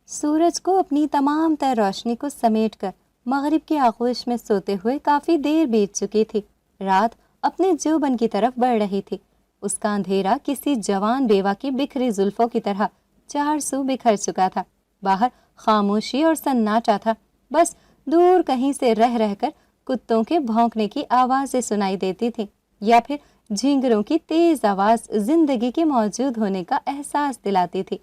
سورج کو اپنی تمام تر روشنی کو سمیٹ کر مغرب کی آغوش میں سوتے ہوئے کافی دیر بیت چکی تھی۔ رات اپنے جوبن کی طرف بڑھ رہی تھی۔ اس کا اندھیرا کسی جوان بیوہ کی بکھری زلفوں کی طرح چار سو بکھر چکا تھا۔ باہر خاموشی اور سناٹا تھا، بس دور کہیں سے رہ رہ کر کتوں کے بھونکنے کی آوازیں سنائی دیتی تھیں، یا پھر جھینگروں کی تیز آواز زندگی کے موجود ہونے کا احساس دلاتی تھی۔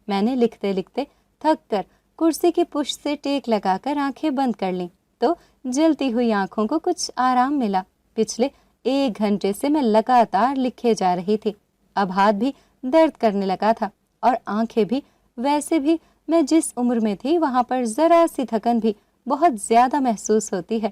میں نے لکھتے لکھتے تھک کر کرسی کی پشت سے ٹیک لگا کر آنکھیں بند کر لیں تو جلتی ہوئی آنکھوں کو کچھ آرام ملا۔ پچھلے 1 گھنٹے سے میں لگاتار لکھے جا رہی تھی۔ اب ہاتھ بھی درد کرنے لگا تھا اور آنکھیں بھی۔ ویسے بھی میں جس عمر میں تھی وہاں پر ذرا سی تھکن بھی بہت زیادہ محسوس ہوتی ہے۔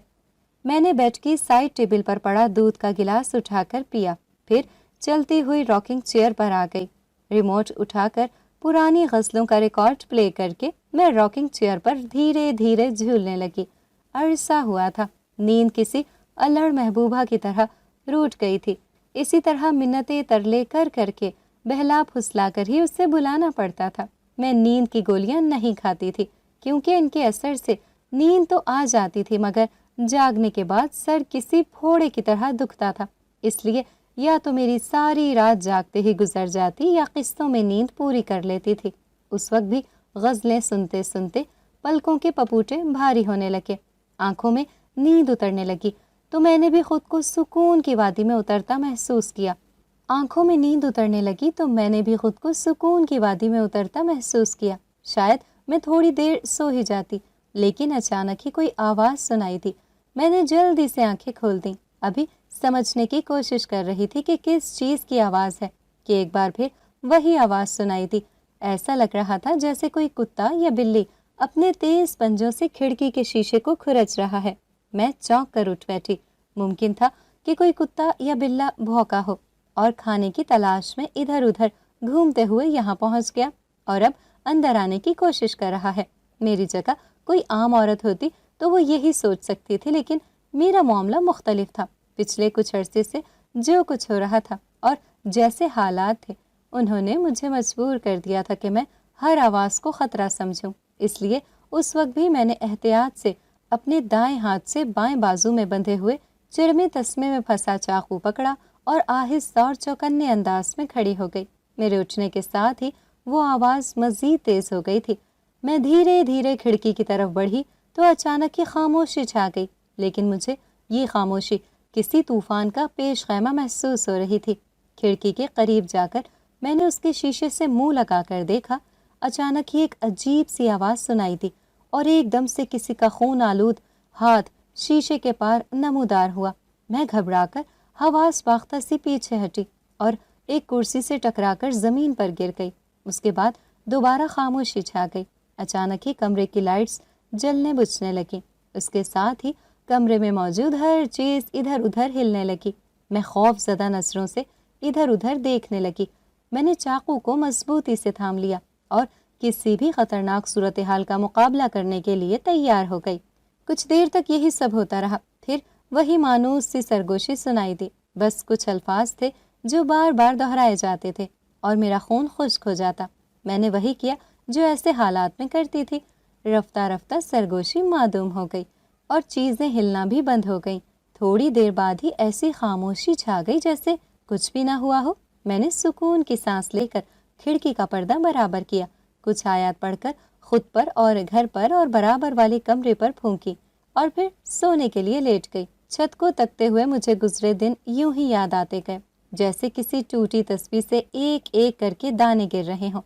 میں نے بیڈ کی سائڈ ٹیبل پر پڑا دودھ کا گلاس اٹھا کر پیا، پھر چلتی ہوئی راکنگ چیئر پر آ گئی۔ ریموٹ اٹھا کر پرانی غزلوں کا ریکارڈ پلے کر کے میں راکنگ چیئر پر دھیرے دھیرے جھولنے لگی۔ عرصہ ہوا تھا، نیند کسی الڑ محبوبہ کی طرح روٹ گئی تھی۔ اسی طرح منتیں ترلے کر کر کے بہلا پھسلا کر ہی اسے بلانا پڑتا تھا۔ میں نیند کی گولیاں نہیں کھاتی تھی کیونکہ ان کے اثر سے نیند تو آ جاتی تھی، مگر جاگنے کے بعد سر کسی پھوڑے کی طرح دکھتا تھا۔ اس لیے یا تو میری ساری رات جاگتے ہی گزر جاتی یا قسطوں میں نیند پوری کر لیتی تھی۔ اس وقت بھی غزلیں سنتے سنتے پلکوں کے پپوٹے بھاری ہونے لگے، آنکھوں میں نیند اترنے لگی تو میں نے بھی خود کو سکون کی وادی میں اترتا محسوس کیا۔ آنکھوں میں نیند اترنے لگی تو میں نے بھی خود کو سکون کی وادی میں اترتا محسوس کیا۔ شاید میں تھوڑی دیر سو ہی جاتی، لیکن اچانک ہی کوئی آواز سنائی دی۔ میں نے جلدی سے آنکھیں کھول دیں، ابھی سمجھنے کی کوشش کر رہی تھی کہ کس چیز کی آواز ہے کہ ایک بار پھر وہی آواز سنائی دی۔ ایسا لگ رہا تھا جیسے کوئی کتا یا بلی اپنے تیز پنجوں سے کھڑکی کے شیشے کو کھرچ رہا ہے۔ میں چونک کر اٹھ بیٹھی۔ ممکن تھا کہ کوئی کتا یا بلا بھونکا ہو اور کھانے کی تلاش میں ادھر ادھر گھومتے ہوئے یہاں پہنچ گیا اور اب اندر آنے کی کوشش کر رہا ہے۔ میری جگہ کوئی عام عورت ہوتی تو وہ یہی سوچ سکتی تھی، لیکن میرا معاملہ مختلف تھا۔ پچھلے کچھ عرصے سے جو کچھ ہو رہا تھا اور جیسے حالات تھے، انہوں نے مجھے مجبور کر دیا تھا کہ میں ہر آواز کو خطرہ سمجھوں۔ اس لیے اس وقت بھی میں نے احتیاط سے اپنے دائیں ہاتھ سے بائیں بازو میں بندھے ہوئے چرمی تسمے میں پھنسا چاقو پکڑا اور آہستہ اور چوکنے انداز میں کھڑی ہو گئی۔ میرے اٹھنے کے ساتھ ہی وہ آواز مزید تیز ہو گئی تھی۔ میں دھیرے دھیرے کھڑکی کی طرف بڑھی تو اچانک ہی خاموشی چھا گئی، لیکن مجھے یہ خاموشی کسی طوفان کا پیش خیمہ محسوس ہو رہی تھی۔ کھڑکی کے قریب جا کر میں نے اس کے شیشے سے منہ لگا کر دیکھا۔ اچانک ہی ایک عجیب سی آواز سنائی دی اور ایک دم سے کسی کا خون آلود ہاتھ شیشے کے پار نمودار ہوا۔ میں گھبرا کر حواس باختہ سی پیچھے ہٹی اور ایک کرسی سے ٹکرا کر زمین پر گر گئی۔ اس کے بعد دوبارہ خاموشی چھا گئی۔ اچانک ہی کمرے کی لائٹس جلنے بجھنے لگیں۔ اس کے ساتھ ہی کمرے میں موجود ہر چیز ادھر ادھر ہلنے لگی۔ میں خوف زدہ نظروں سے ادھر ادھر دیکھنے لگی۔ میں نے چاقو کو مضبوطی سے تھام لیا اور کسی بھی خطرناک صورتحال کا مقابلہ کرنے کے لیے تیار ہو گئی۔ کچھ دیر تک یہی سب ہوتا رہا، پھر وہی مانوس سی سرگوشی سنائی دی۔ بس کچھ الفاظ تھے جو بار بار دہرائے جاتے تھے اور میرا خون خشک ہو جاتا۔ میں نے وہی کیا جو ایسے حالات میں کرتی تھی۔ رفتہ رفتہ سرگوشی معدوم ہو گئی اور چیزیں ہلنا بھی بند ہو گئیں۔ تھوڑی دیر بعد ہی ایسی خاموشی چھا گئی جیسے کچھ بھی نہ ہوا ہو۔ میں نے سکون کی سانس لے کر کھڑکی کا پردہ برابر کیا، کچھ آیات پڑھ کر خود پر اور گھر پر اور برابر والے کمرے پر پھونکی اور پھر سونے کے لیے لیٹ گئی۔ چھت کو تکتے ہوئے مجھے گزرے دن یوں ہی یاد آتے گئے جیسے کسی ٹوٹی تصویر سے ایک ایک کر کے دانے گر رہے ہوں۔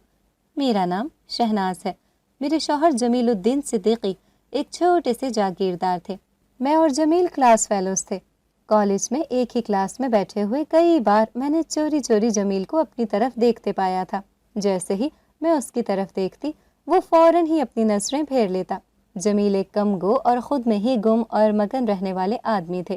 میرا نام شہناز ہے۔ میرے شوہر جمیل الدین صدیقی ایک چھوٹے سے جاگیردار تھے۔ میں اور جمیل کلاس فیلوز تھے۔ کالج میں ایک ہی کلاس میں بیٹھے ہوئے کئی بار میں نے چوری چوری جمیل کو اپنی طرف دیکھتے پایا تھا۔ جیسے ہی میں اس کی طرف دیکھتی وہ فوراً ہی اپنی نظریں پھیر لیتا۔ جمیل ایک کم گو اور خود میں ہی گم اور مگن رہنے والے آدمی تھے۔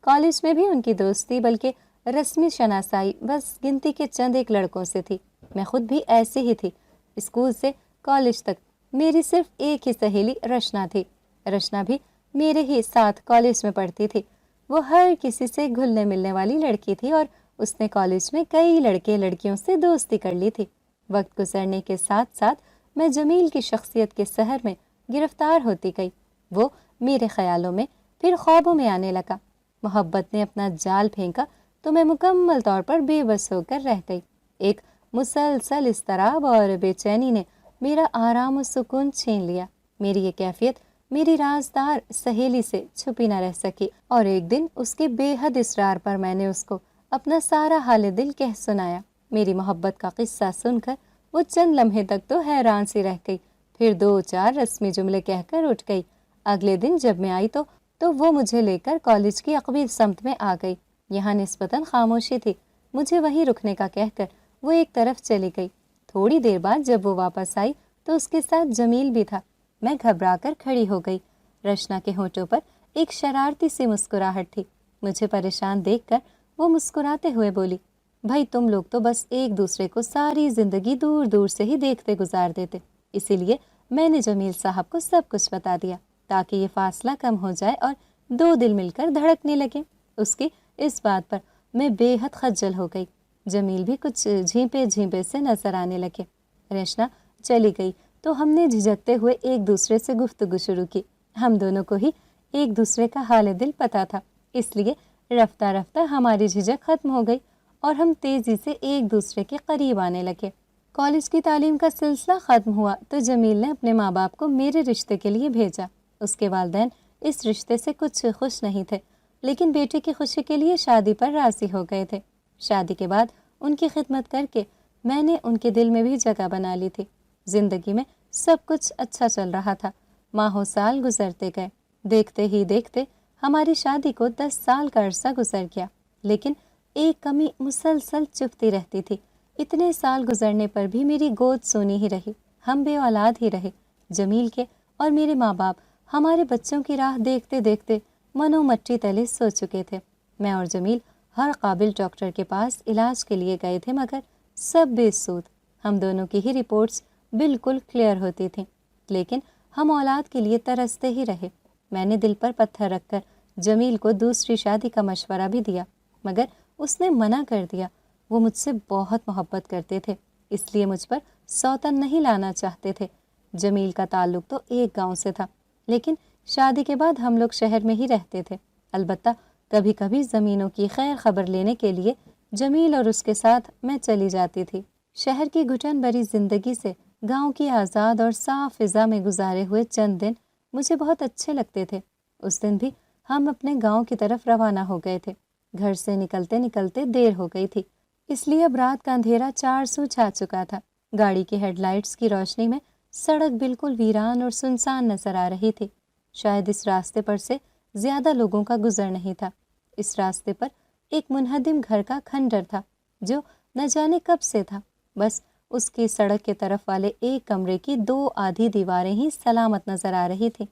کالج میں بھی ان کی دوستی بلکہ رسمی شناسائی بس گنتی کے چند ایک لڑکوں سے تھی۔ میں خود بھی ایسی ہی تھی۔ اسکول سے کالج تک میری صرف ایک ہی سہیلی رشنا تھی۔ رشنا بھی میرے ہی ساتھ کالج میں پڑھتی تھی۔ وہ ہر کسی سے گھلنے ملنے والی لڑکی تھی اور اس نے کالج میں کئی لڑکے لڑکیوں سے دوستی کر لی تھی۔ وقت گزرنے کے ساتھ ساتھ میں جمیل کی شخصیت کے سحر میں گرفتار ہوتی گئی۔ وہ میرے خیالوں میں پھر خوابوں میں آنے لگا۔ محبت نے اپنا جال پھینکا تو میں مکمل طور پر بے بس ہو کر رہ گئی۔ ایک مسلسل اضطراب اور بے چینی نے میرا آرام و سکون چھین لیا۔ میری یہ کیفیت میری رازدار سہیلی سے چھپی نہ رہ سکی، اور ایک دن اس کے بے حد اصرار پر میں نے اس کو اپنا سارا حال دل کہہ سنایا۔ میری محبت کا قصہ سن کر وہ چند لمحے تک تو حیران سی رہ گئی، پھر 2-4 رسمی جملے کہہ کر اٹھ گئی۔ اگلے دن جب میں آئی تو وہ مجھے لے کر کالج کی عقبی سمت میں آ گئی۔ یہاں نسبتاً خاموشی تھی، مجھے وہیں رکنے کا کہہ کر وہ ایک طرف چلی گئی۔ تھوڑی دیر بعد جب وہ واپس آئی تو اس کے ساتھ جمیل بھی تھا۔ میں گھبرا کر کھڑی ہو گئی۔ رشنا کے ہونٹوں پر ایک شرارتی سی مسکراہٹ تھی۔ مجھے پریشان دیکھ کر وہ مسکراتے ہوئے بولی، بھائی تم لوگ تو بس ایک دوسرے کو ساری زندگی دور دور سے ہی دیکھتے گزار دیتے، اسی لیے میں نے جمیل صاحب کو سب کچھ بتا دیا تاکہ یہ فاصلہ کم ہو جائے اور 2 دل مل کر دھڑکنے لگے۔ اس کی اس بات پر میں بے حد خجل ہو گئی۔ جمیل بھی کچھ جھیپے سے نظر آنے لگے۔ رشنا چلی گئی تو ہم نے جھجکتے ہوئے ایک دوسرے سے گفتگو شروع کی۔ ہم دونوں کو ہی ایک دوسرے کا حال دل پتہ تھا، اس لیے رفتہ رفتہ ہماری جھجک ختم ہو گئی اور ہم تیزی سے ایک دوسرے کے قریب آنے لگے۔ کالج کی تعلیم کا سلسلہ ختم ہوا تو جمیل نے اپنے ماں باپ کو میرے رشتے کے لیے بھیجا۔ اس کے والدین اس رشتے سے کچھ خوش نہیں تھے، لیکن بیٹے کی خوشی کے لیے شادی پر راضی ہو گئے تھے۔ شادی کے بعد ان کی خدمت کر کے میں نے ان کے دل میں بھی جگہ بنا لی تھی۔ زندگی میں سب کچھ اچھا چل رہا تھا، ماہوں سال گزرتے گئے۔ دیکھتے ہی دیکھتے ہماری شادی کو 10 سال کا عرصہ گزر گیا، لیکن ایک کمی مسلسل چپتی رہتی تھی۔ اتنے سال گزرنے پر بھی میری گود سونی ہی رہی، ہم بے اولاد ہی رہے۔ جمیل کے اور میرے ماں باپ ہمارے بچوں کی راہ دیکھتے دیکھتے منو مٹی تلے سو چکے تھے۔ میں اور جمیل ہر قابل ڈاکٹر کے پاس علاج کے لیے گئے تھے، مگر سب بے سود۔ ہم دونوں کی ہی رپورٹس بالکل کلیئر ہوتی تھیں، لیکن ہم اولاد کے لیے ترستے ہی رہے۔ میں نے دل پر پتھر رکھ کر جمیل کو دوسری شادی کا مشورہ بھی دیا، مگر اس نے منع کر دیا۔ وہ مجھ سے بہت محبت کرتے تھے، اس لیے مجھ پر سوتن نہیں لانا چاہتے تھے۔ جمیل کا تعلق تو ایک گاؤں سے تھا، لیکن شادی کے بعد ہم لوگ شہر میں ہی رہتے تھے۔ البتہ کبھی کبھی زمینوں کی خیر خبر لینے کے لیے جمیل اور اس کے ساتھ میں چلی جاتی تھی۔ شہر کی گھٹن بھری زندگی سے گاؤں کی آزاد اور صاف فضا میں گزارے ہوئے چند دن مجھے بہت اچھے لگتے تھے۔ اس دن بھی ہم اپنے گاؤں کی طرف روانہ ہو گئے تھے۔ گھر سے نکلتے نکلتے دیر ہو گئی تھی، اس لیے اب رات کا اندھیرا 4 سو چھا چکا تھا۔ گاڑی کی ہیڈ لائٹس کی روشنی میں سڑک بالکل ویران اور سنسان نظر آ رہی تھی۔ شاید اس راستے پر سے زیادہ لوگوں کا گزر نہیں تھا۔ اس راستے پر ایک منہدم گھر کا کھنڈر تھا جو نہ جانے کب سے تھا۔ بس اس کی سڑک کے طرف والے ایک کمرے کی 2 آدھی دیواریں ہی سلامت نظر آ رہی تھیں،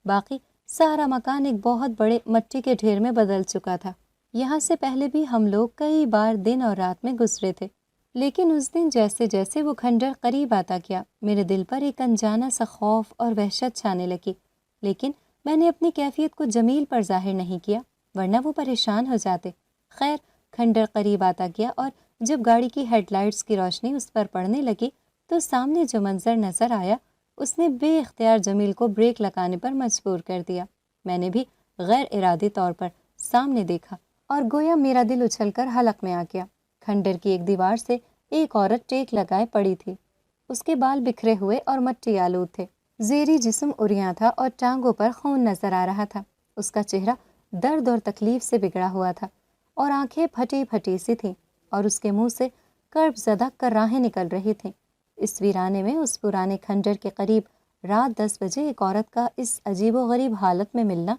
باقی سارا مکان ایک بہت بڑے مٹی کے ڈھیر میں بدل چکا تھا۔ یہاں سے پہلے بھی ہم لوگ کئی بار دن اور رات میں گزرے تھے، لیکن اس دن جیسے جیسے وہ کھنڈر قریب آتا گیا میرے دل پر ایک انجانا سا خوف اور وحشت چھانے لگی۔ لیکن میں نے اپنی کیفیت کو جمیل پر ظاہر نہیں کیا، ورنہ وہ پریشان ہو جاتے۔ خیر کھنڈر قریب آتا گیا اور جب گاڑی کی ہیڈ لائٹس کی روشنی اس پر پڑنے لگی تو سامنے جو منظر نظر آیا اس نے بے اختیار جمیل کو بریک لگانے پر مجبور کر دیا۔ میں نے بھی غیر ارادی طور پر سامنے دیکھا اور گویا میرا دل اچھل کر حلق میں آ گیا۔ کھنڈر کی ایک دیوار سے ایک عورت ٹیک لگائے پڑی تھی۔ اس کے بال بکھرے ہوئے اور مٹی آلود تھے، زیریں جسم عریاں تھا اور ٹانگوں پر خون نظر آ رہا تھا۔ اس کا چہرہ درد اور تکلیف سے بگڑا ہوا تھا اور آنکھیں پھٹی پھٹی سی تھیں اور اس کے منہ سے کرب زدہ کراہیں نکل رہی تھیں۔ اس ویرانے میں اس پرانے کھنڈر کے قریب رات 10 بجے ایک عورت کا اس عجیب و غریب حالت میں ملنا،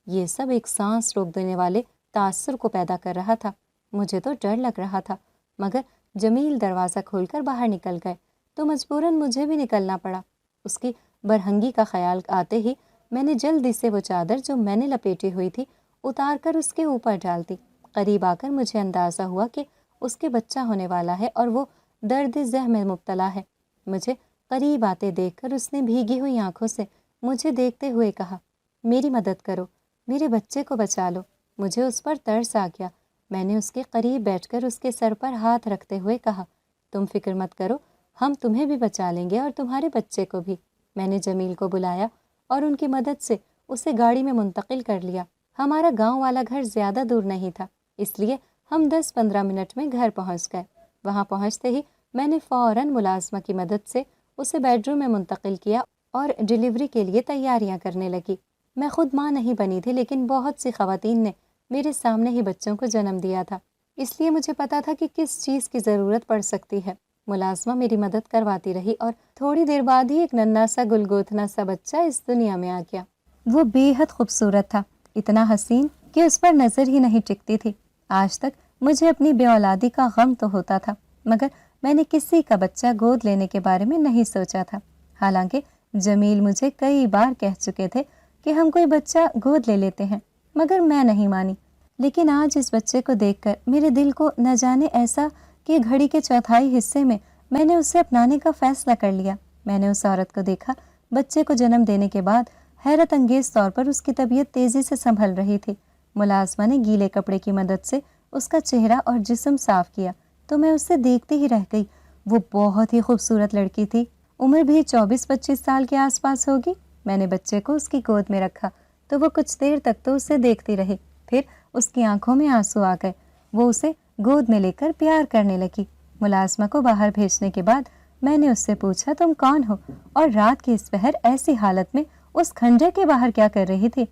یہ سب ایک سانس روک دینے والے تاثر کو پیدا کر رہا تھا۔ مجھے تو ڈر لگ رہا تھا، مگر جمیل دروازہ کھول کر باہر نکل گئے تو مجبوراً مجھے بھی نکلنا پڑا۔ اس کی برہنگی کا خیال آتے ہی میں نے جلدی سے وہ چادر جو میں نے لپیٹی ہوئی تھی اتار کر اس کے اوپر ڈال دی۔ قریب آ کر مجھے اندازہ ہوا کہ اس کے بچہ ہونے والا ہے اور وہ درد ذہ میں مبتلا ہے۔ مجھے قریب آتے دیکھ کر اس نے بھیگی ہوئی آنکھوں سے مجھے دیکھتے ہوئے کہا، میری مدد کرو، میرے بچے کو بچا لو۔ مجھے اس پر ترس آ گیا۔ میں نے اس کے قریب بیٹھ کر اس کے سر پر ہاتھ رکھتے ہوئے کہا، تم فکر مت کرو، ہم تمہیں بھی بچا لیں گے اور تمہارے بچے کو بھی۔ میں نے جمیل کو بلایا اور ان کی مدد سے اسے گاڑی میں منتقل کر لیا۔ ہمارا گاؤں والا گھر زیادہ دور نہیں تھا، اس لیے ہم 10-15 منٹ میں گھر پہنچ گئے۔ وہاں پہنچتے ہی میں نے فوراً ملازمہ کی مدد سے اسے بیڈ روم میں منتقل کیا اور ڈیلیوری کے لیے تیاریاں کرنے لگی۔ میں خود ماں نہیں بنی تھی، لیکن بہت سی خواتین نے میرے سامنے ہی بچوں کو جنم دیا تھا، اس لیے مجھے پتا تھا کہ کس چیز کی ضرورت پڑ سکتی ہے۔ ملازمہ میری مدد کرواتی رہی اور تھوڑی دیر بعد ہی ایک ننھا سا گلگوتھنا سا بچہ اس دنیا میں آ گیا۔ وہ بے حد خوبصورت تھا، اتنا حسین کہ اس پر نظر ہی نہیں ٹکتی تھی۔ آج تک مجھے اپنی بے اولادی کا غم تو ہوتا تھا، مگر میں نے کسی کا بچہ گود لینے کے بارے میں نہیں سوچا تھا۔ حالانکہ جمیل مجھے کئی بار کہہ چکے تھے کہ ہم کوئی بچہ گود لے لیتے ہیں، مگر میں نہیں مانی۔ لیکن آج اس بچے کو دیکھ کر میرے دل کو نہ جانے ایسا کہ گھڑی کے چوتھائی حصے میں نے اسے اپنانے کا فیصلہ کر لیا۔ میں نے اس عورت کو دیکھا، بچے کو جنم دینے کے بعد حیرت انگیز طور پر اس کی طبیعت تیزی سے سنبھل رہی تھی۔ ملازمہ نے گیلے کپڑے کی مدد سے اس کا چہرہ اور جسم صاف کیا تو میں اسے دیکھتی ہی رہ گئی۔ وہ بہت ہی خوبصورت لڑکی تھی، عمر بھی 24-25 سال کے آس پاس ہوگی۔ میں نے بچے کو اس کی گود میں رکھا تو وہ کچھ دیر تک تو اسے دیکھتی رہی، پھر اس کی آنکھوں میں آنسو آ گئے۔ وہ اسے گود میں لے کر پیار کرنے لگی۔ ملازمہ کو باہر بھیجنے کے بعد میں نے اس سے پوچھا، تم کون ہو اور رات کے اس پہر ایسی حالت میں اس کھنڈر کے باہر کیا کر رہی تھی؟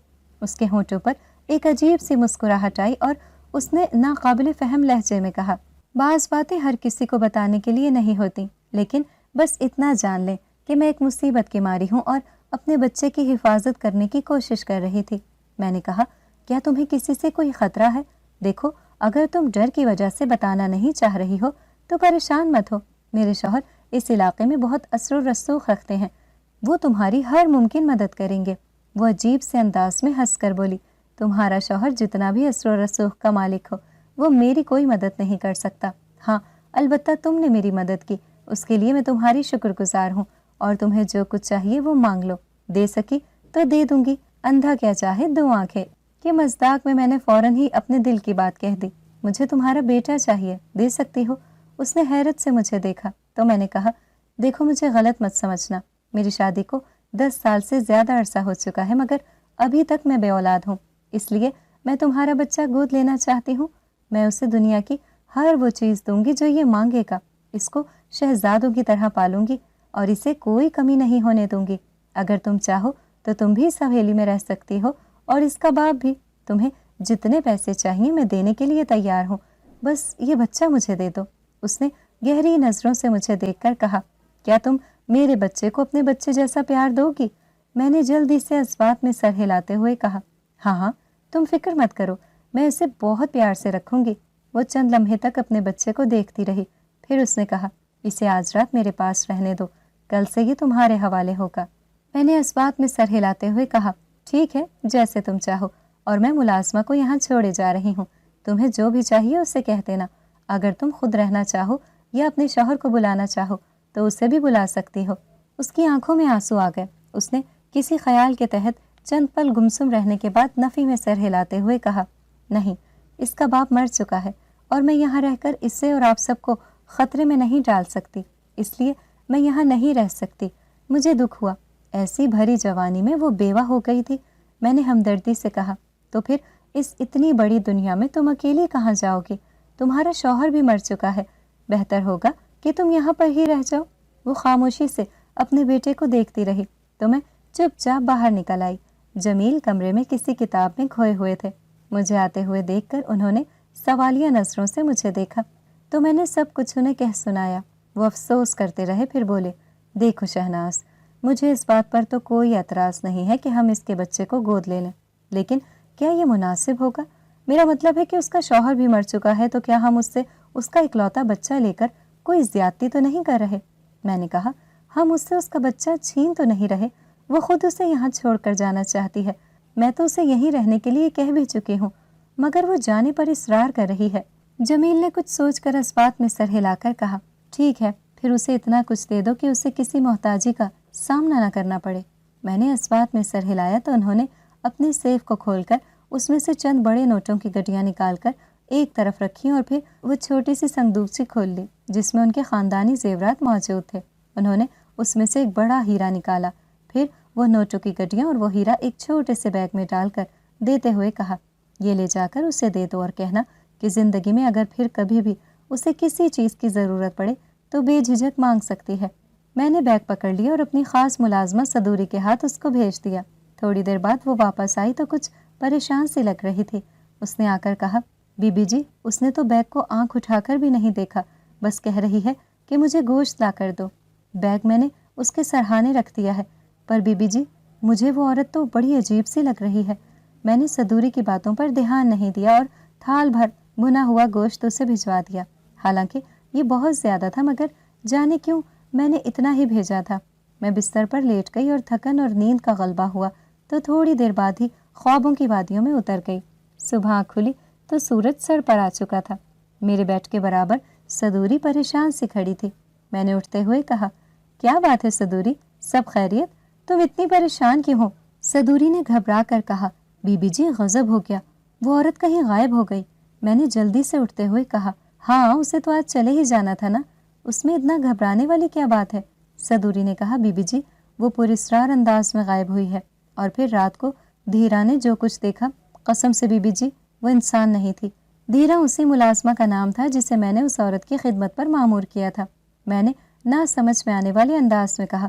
اس کے ہونٹوں پر ایک عجیب سی مسکراہٹ آئی اور اس نے ناقابل فہم لہجے میں کہا، بعض باتیں ہر کسی کو بتانے کے لیے نہیں ہوتی، لیکن بس اتنا جان لیں کہ میں ایک مصیبت کی ماری ہوں اور اپنے بچے کی حفاظت کرنے کی کوشش کر رہی تھی۔ میں نے کہا، کیا تمہیں کسی سے کوئی خطرہ ہے؟ دیکھو، اگر تم ڈر کی وجہ سے بتانا نہیں چاہ رہی ہو تو پریشان مت ہو۔ میرے شوہر اس علاقے میں بہت اثر و رسوخ رکھتے ہیں، وہ تمہاری ہر ممکن مدد کریں گے۔ وہ عجیب سے انداز میں ہنس کر بولی، تمہارا شوہر جتنا بھی اثر و رسوخ کا مالک ہو، وہ میری کوئی مدد نہیں کر سکتا۔ ہاں، البتہ تم نے میری مدد کی، اس کے لیے میں تمہاری شکر گزار ہوں، اور تمہیں جو کچھ چاہیے وہ مانگ لو، دے سکی تو دے دوں گی، اندھا کیا چاہے دو آنکھیں۔ کہ مذاق میں نے فوراً ہی اپنے دل کی بات کہہ دی، مجھے تمہارا بیٹا چاہیے، دے سکتی ہو؟ اس نے حیرت سے مجھے دیکھا تو میں نے کہا، دیکھو مجھے غلط مت سمجھنا، میری شادی کو 10 سال سے زیادہ عرصہ ہو چکا ہے، مگر ابھی تک میں بے اولاد ہوں، اس لیے میں تمہارا بچہ گود لینا چاہتی ہوں۔ میں اسے دنیا کی ہر وہ چیز دوں گی جو یہ مانگے گا، اس کو شہزادوں کی طرح پالوں گی اور اسے کوئی کمی نہیں ہونے دوں گی۔ اگر تم چاہو تو تم بھی اس حویلی میں رہ سکتی ہو اور اس کا باپ بھی، تمہیں جتنے پیسے چاہیے میں دینے کے لیے تیار ہوں، بس یہ بچہ مجھے دے دو۔ اس نے گہری نظروں سے مجھے دیکھ کر کہا، کیا تم میرے بچے کو اپنے بچے جیسا پیار دو گی؟ میں نے جلدی سے اس بات میں سر ہلاتے ہوئے کہا، ہاں ہاں، تم فکر مت کرو، میں اسے بہت پیار سے رکھوں گی۔ وہ چند لمحے تک اپنے بچے کو دیکھتی رہی، پھر اس نے کہا، اسے آج رات میرے پاس رہنے دو، کل سے یہ تمہارے حوالے ہوگا۔ میں نے اس بات میں سر ہلاتے ہوئے کہا، ٹھیک ہے، جیسے تم چاہو، اور میں ملازمہ کو یہاں چھوڑے جا رہی ہوں، تمہیں جو بھی چاہیے اسے کہہ دینا۔ اگر تم خود رہنا چاہو یا اپنے شوہر کو بلانا چاہو تو اسے بھی بلا سکتی ہو۔ اس کی آنکھوں میں آنسو آ گئے۔ اس نے کسی خیال کے تحت چند پل گمسم رہنے کے بعد نفی میں سر ہلاتے ہوئے کہا، نہیں، اس کا باپ مر چکا ہے اور میں یہاں رہ کر اسے اور آپ سب کو خطرے میں نہیں ڈال سکتی، اس لیے میں یہاں نہیں رہ سکتی۔ مجھے دکھ ہوا، ایسی بھری جوانی میں وہ بیوہ ہو گئی تھی۔ میں نے ہمدردی سے کہا، تو پھر اس اتنی بڑی دنیا میں تم اکیلی کہاں جاؤ گی؟ تمہارا شوہر بھی مر چکا ہے، بہتر ہوگا کہ تم یہاں پر ہی رہ جاؤ۔ وہ خاموشی سے اپنے بیٹے کو دیکھتی رہی تو میں چپ چاپ باہر نکل آئی۔ جمیل کمرے میں کسی کتاب میں کھوئے ہوئے تھے۔ مجھے آتے ہوئے دیکھ کر انہوں نے سوالیہ نظروں سے مجھے دیکھا تو میں نے سب کچھ انہیں کہہ سنایا۔ وہ افسوس کرتے رہے، پھر بولے، دیکھو شہناز، مجھے اس بات پر تو کوئی اعتراض نہیں ہے کہ ہم اس کے بچے کو گود لے لیں، لیکن کیا یہ مناسب ہوگا؟ میرا مطلب ہے کہ اس کا شوہر بھی مر چکا ہے، تو کیا ہم اس سے اس کا اکلوتا بچہ لے کر کوئی زیادتی تو نہیں کر رہے؟ میں نے کہا، ہم اس سے اس کا بچہ چھین تو نہیں رہے، وہ خود اسے یہاں چھوڑ کر جانا چاہتی ہے، میں تو اسے یہیں رہنے کے لیے کہہ بھی چکی ہوں، مگر وہ جانے پر اصرار کر رہی ہے۔ جمیل نے کچھ سوچ کر اس بات میں سر ہلا کر کہا، ٹھیک ہے، پھر اسے اتنا کچھ دے دو کہ اسے کسی محتاجی کا سامنا نہ کرنا پڑے۔ میں نے اس بات میں سر ہلایا تو انہوں نے اپنے سیف کو کھول کر اس میں سے چند بڑے نوٹوں کی گڈیاں نکال کر ایک طرف رکھی اور پھر وہ چھوٹی سی صندوقچی کھول لی جس میں ان کے خاندانی زیورات موجود تھے۔ انہوں نے اس میں سے ایک بڑا ہیرا نکالا، پھر وہ نوٹوں کی گڈیاں اور وہ ہیرا ایک چھوٹے سے بیگ میں ڈال کر دیتے ہوئے کہا، یہ لے جا کر اسے دے دو اور کہنا کہ زندگی میں اگر پھر کبھی بھی اسے کسی چیز کی ضرورت پڑے تو بے جھجک مانگ سکتی ہے۔ میں نے بیگ پکڑ لیا اور اپنی خاص ملازمہ صدوری کے ہاتھ اس کو بھیج دیا۔ تھوڑی دیر بعد وہ واپس آئی تو کچھ پریشان سی لگ رہی تھی۔ اس نے آ کر کہا، بی بی جی، اس نے تو بیگ کو آنکھ اٹھا کر بھی نہیں دیکھا، بس کہہ رہی ہے کہ مجھے گوشت لا کر دو۔ بیگ میں نے اس کے سرہانے رکھ دیا ہے، پر بی بی جی مجھے وہ عورت تو بڑی عجیب سی لگ رہی ہے۔ میں نے صدوری کی باتوں پر دھیان نہیں دیا اور تھال بھر بھنا ہوا گوشت اسے بھجوا دیا۔ حالانکہ یہ بہت زیادہ تھا، مگر جانے کیوں میں نے اتنا ہی بھیجا تھا۔ میں بستر پر لیٹ گئی اور تھکن اور نیند کا غلبہ ہوا تو تھوڑی دیر بعد ہی خوابوں کی وادیوں میں اتر گئی۔ صبح آنکھ کھلی تو سورج سر پر آ چکا تھا۔ میرے بیڈ کے برابر صدوری پریشان سی کھڑی تھی۔ میں نے اٹھتے ہوئے کہا، کیا بات ہے صدوری، سب خیریت؟ تم اتنی پریشان کیوں ہو؟ صدوری نے گھبرا کر کہا، بی بی جی غضب ہو گیا، وہ عورت کہیں غائب ہو گئی۔ میں نے جلدی سے اٹھتے ہوئے کہا، ہاں اسے تو آج چلے ہی جانا تھا نا، اس میں اتنا گھبرانے والی کیا بات ہے؟ صدوری نے کہا، بی بی جی وہ پراسرار انداز میں غائب ہوئی ہے، اور پھر رات کو دھیرا نے جو کچھ دیکھا، قسم سے بی بی جی وہ انسان نہیں تھی۔ دھیرا اسی ملازمہ کا نام تھا جسے میں نے اس عورت کی خدمت پر مامور کیا تھا۔ میں نے نہ سمجھ میں آنے والے انداز میں کہا،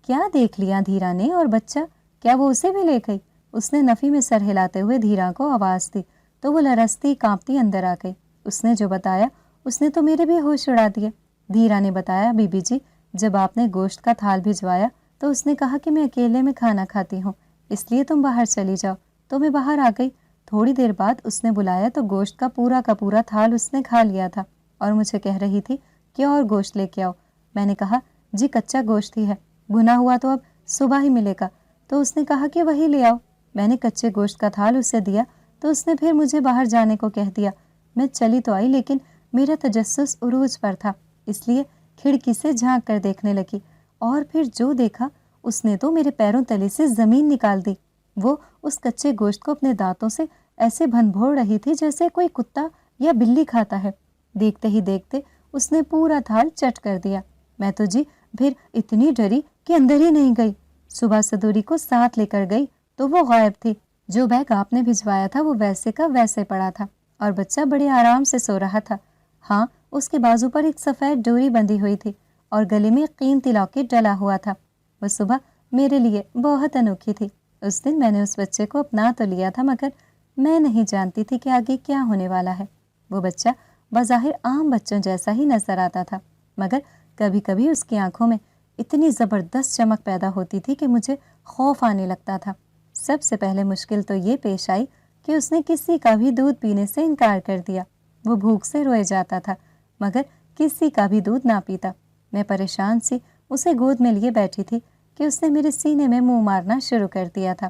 کیا دیکھ لیا دھیرا نے؟ اور بچہ کیا وہ اسے بھی لے گئی؟ اس نے نفی میں سر ہلاتے ہوئے دھیرا کو آواز دی تو وہ لرزتی کانپتی اندر آ گئی۔ اس نے جو بتایا اس نے تو میرے بھی ہوش اڑا دیے۔ دھیرا نے بتایا، بی بی جی جب آپ نے گوشت کا تھال بھجوایا تو اس نے کہا کہ میں اکیلے میں کھانا کھاتی ہوں، اس لیے تم باہر چلی جاؤ، تو میں باہر آ گئی۔ تھوڑی دیر بعد اس نے بلایا تو گوشت کا پورا تھال اس نے کھا لیا تھا اور مجھے کہہ رہی تھی کہ اور گوشت لے کے آؤ۔ میں نے کہا، جی کچا گوشت ہی ہے، بھنا ہوا تو اب صبح ہی ملے گا۔ تو اس نے کہا کہ وہی لے آؤ۔ میں نے کچے گوشت کا تھال اسے دیا تو اس نے پھر مجھے باہر جانے کو کہہ دیا۔ میں چلی تو آئی لیکن میرا تجسس عروج پر تھا، اس لیے کھڑکی سے جھانک کر دیکھنے لگی، اور پھر جو دیکھا اس نے تو میرے پیروں تلے سے زمین نکال دی۔ وہ اس کچے گوشت کو اپنے دانتوں سے ایسے بھنبھوڑ رہی تھی جیسے کوئی کتا یا بلی کھاتا ہے۔ دیکھتے ہی دیکھتے اس نے پورا تھال چٹ کر دیا۔ میں تو جی پھر اتنی ڈری کہ اندر ہی نہیں گئی۔ صبح صدوری کو ساتھ لے کر گئی تو وہ غائب تھی۔ جو بیگ آپ نے بھجوایا تھا وہ ویسے کا ویسے پڑا تھا اور بچہ بڑے آرام سے سو رہا تھا۔ ہاں اس کے بازو پر ایک سفید ڈوری بندھی ہوئی تھی اور گلے میں قیمتی لاکٹ ڈلا ہوا تھا۔ وہ صبح میرے لیے بہت انوکھی تھی۔ اس دن میں نے اس بچے کو اپنا تو لیا تھا، مگر میں نہیں جانتی تھی کہ آگے کیا ہونے والا ہے۔ وہ بچہ بظاہر عام بچوں جیسا ہی نظر آتا تھا، مگر کبھی کبھی اس کی آنکھوں میں اتنی زبردست چمک پیدا ہوتی تھی کہ مجھے خوف آنے لگتا تھا۔ سب سے پہلے مشکل تو یہ پیش آئی کہ اس نے کسی کا بھی دودھ پینے سے انکار کر دیا۔ وہ بھوک سے روئے جاتا تھا مگر کسی کا بھی دودھ نہ پیتا۔ میں پریشان سی اسے گود میں لیے بیٹھی تھی کہ اس نے میرے سینے میں منہ مارنا شروع کر دیا تھا،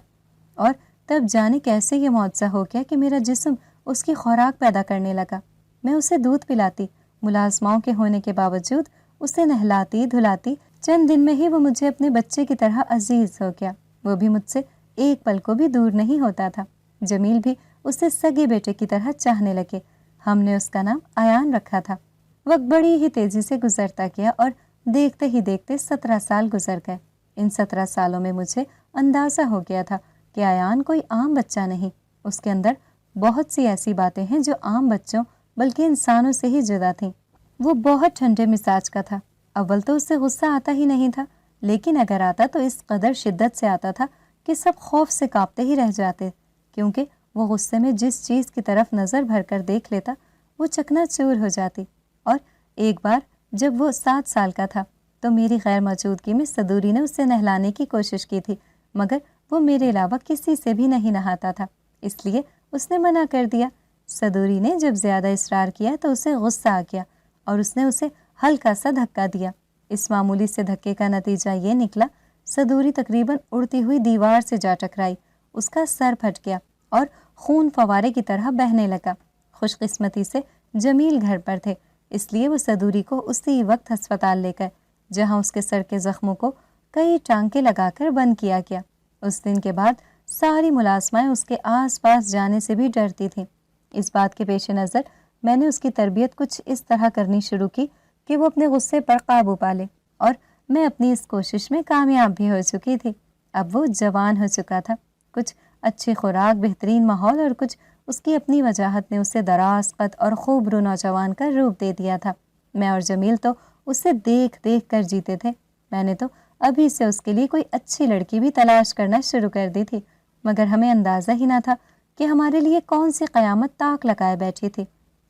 اور تب جانے کیسے یہ معجزہ ہو گیا کہ میرا جسم اس کی خوراک پیدا کرنے لگا۔ میں اسے دودھ پلاتی، ملازماؤں کے ہونے کے باوجود اسے نہلاتی دھلاتی۔ چند دن میں ہی وہ مجھے اپنے بچے کی طرح عزیز ہو گیا۔ وہ بھی مجھ سے ایک پل کو بھی دور نہیں ہوتا تھا۔ جمیل بھی اسے سگے بیٹے کی طرح چاہنے لگے۔ ہم نے اس کا نام ایان رکھا تھا۔ وقت بڑی ہی تیزی سے گزرتا گیا اور دیکھتے ہی دیکھتے 17 سال گزر گئے۔ ان 17 سالوں میں مجھے اندازہ ہو گیا تھا کہ ایان کوئی عام بچہ نہیں، اس کے اندر بہت سی ایسی باتیں ہیں جو عام بچوں بلکہ انسانوں سے ہی جدا تھیں۔ وہ بہت ٹھنڈے مزاج کا تھا۔ اول تو اس سے غصہ آتا ہی نہیں تھا، لیکن اگر آتا تو اس قدر شدت سے آتا تھا کہ سب خوف سے کانپتے ہی رہ جاتے، کیونکہ وہ غصے میں جس چیز کی طرف نظر بھر کر دیکھ لیتا وہ چکنا چور ہو جاتی۔ اور ایک بار جب وہ 7 سال کا تھا تو میری غیر موجودگی میں صدوری نے اسے نہلانے کی کوشش کی تھی، مگر وہ میرے علاوہ کسی سے بھی نہیں نہاتا تھا، اس لیے اس نے منع کر دیا۔ صدوری نے جب زیادہ اصرار کیا تو اسے غصہ آ گیا اور اس نے اسے ہلکا سا دھکا دیا۔ اس معمولی سے دھکے کا نتیجہ یہ نکلا، صدوری تقریباً اڑتی ہوئی دیوار سے جا ٹکرائی، اس کا سر پھٹ گیا اور خون فوارے کی طرح بہنے لگا۔ خوش قسمتی سے جمیل گھر پر تھے، اس لیے وہ صدوری کو اسی وقت ہسپتال لے گئے، جہاں اس کے سر کے زخموں کو کئی ٹانکے لگا کر بند کیا گیا۔ اس دن کے بعد ساری ملازمائیں اس کے آس پاس جانے سے بھی ڈرتی تھیں۔ اس بات کے پیش نظر میں نے اس کی تربیت کچھ اس طرح کرنی شروع کی کہ وہ اپنے غصے پر قابو پا لے، اور میں اپنی اس کوشش میں کامیاب بھی ہو چکی تھی۔ اب وہ جوان ہو چکا تھا، کچھ اچھی خوراک، بہترین ماحول اور کچھ اس کی اپنی وجاہت نے اسے دراز قد اور خوب رو نوجوان کا روپ دے دیا تھا۔ میں اور جمیل تو اسے دیکھ دیکھ کر جیتے تھے۔ میں نے تو ابھی سے اس کے لیے کوئی اچھی لڑکی بھی تلاش کرنا شروع کر دی تھی، مگر ہمیں اندازہ ہی نہ تھا کہ ہمارے لیے کون سی قیامت تاک لگائے بیٹھی تھی۔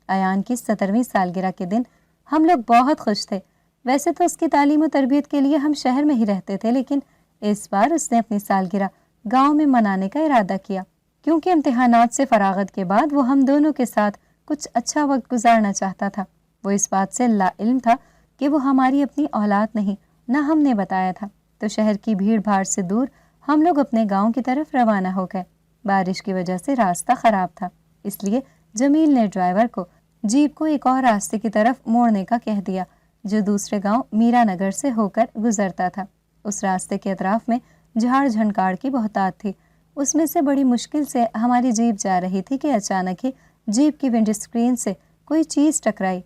ایان کی 17ویں سالگرہ کے دن ہم لوگ بہت خوش تھے۔ ویسے تو اس کی تعلیم و تربیت کے لیے ہم شہر میں ہی رہتے تھے، لیکن اس بار اس نے اپنی سالگرہ گاؤں میں منانے کا ارادہ کیا، کیونکہ امتحانات سے فراغت کے بعد وہ ہم دونوں کے ساتھ کچھ اچھا وقت گزارنا چاہتا تھا۔ وہ اس بات سے لا علم تھا کہ وہ ہماری اپنی اولاد نہیں، نہ ہم نے بتایا تھا۔ تو شہر کی بھیڑ بھاڑ سے دور ہم لوگ اپنے گاؤں کی طرف روانہ ہو گئے۔ بارش کی وجہ سے راستہ خراب تھا، اس لیے جمیل نے ڈرائیور کو جیپ کو ایک اور راستے کی طرف موڑنے کا کہہ دیا، جو دوسرے گاؤں میرا نگر سے ہو کر گزرتا تھا۔ اس راستے کے اطراف میں جھاڑ جھنکاڑ کی بہتات تھی۔ اس میں سے بڑی مشکل سے ہماری جیپ جا رہی تھی کہ اچانک ہی جیپ کی ونڈ اسکرین سے کوئی چیز ٹکرائی۔